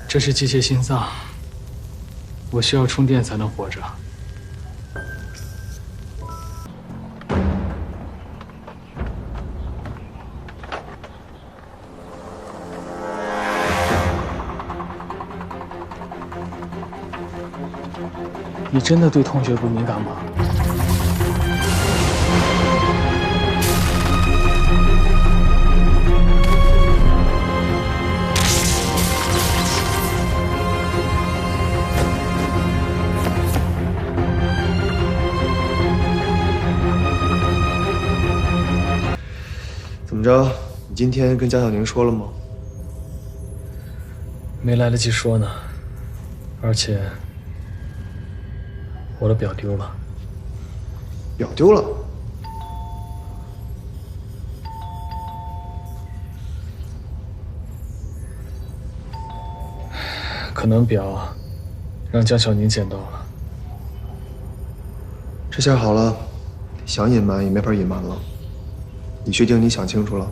这是机械心脏，我需要充电才能活着。你真的对痛觉不敏感吗？怎么着？你今天跟江小宁说了吗？没来得及说呢，而且我的表丢了。表丢了？可能表让江小宁捡到了。这下好了，想隐瞒也没法隐瞒了。你确定你想清楚了？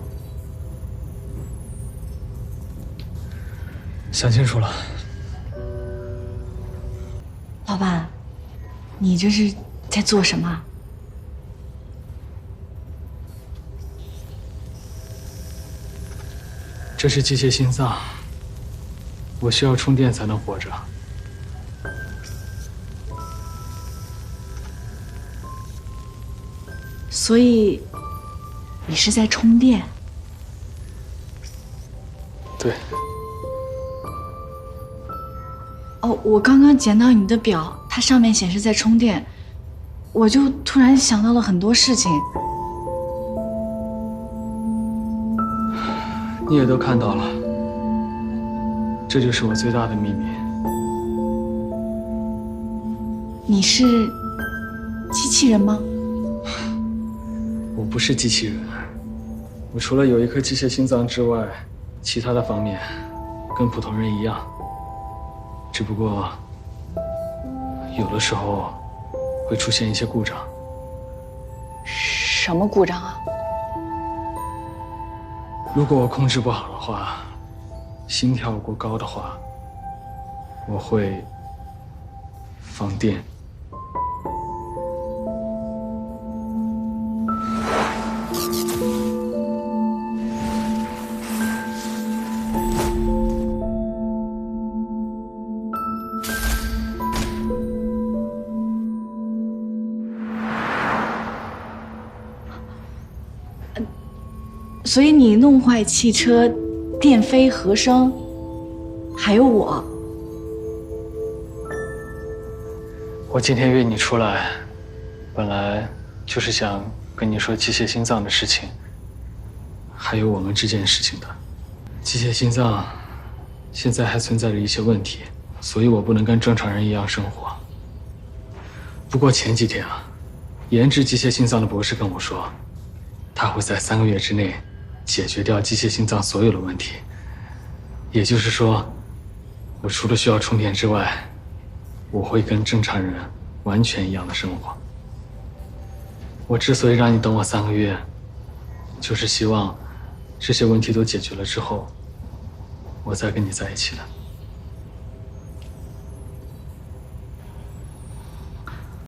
想清楚了。老板，你这是在做什么？这是机械心脏，我需要充电才能活着。所以，你是在充电？对。哦，我刚刚捡到你的表，它上面显示在充电，我就突然想到了很多事情。你也都看到了，这就是我最大的秘密。你是机器人吗？我不是机器人，我除了有一颗机械心脏之外，其他的方面跟普通人一样，只不过有的时候会出现一些故障。什么故障啊？如果我控制不好的话，心跳过高的话，我会放电。所以你弄坏汽车，电飞和声，还有我。我今天约你出来，本来就是想跟你说机械心脏的事情，还有我们之间的事情的。机械心脏现在还存在着一些问题，所以我不能跟正常人一样生活。不过前几天啊，研制机械心脏的博士跟我说，他会在3个月之内解决掉机械心脏所有的问题。也就是说，我除了需要充电之外，我会跟正常人完全一样的生活。我之所以让你等我3个月，就是希望这些问题都解决了之后，我再跟你在一起的。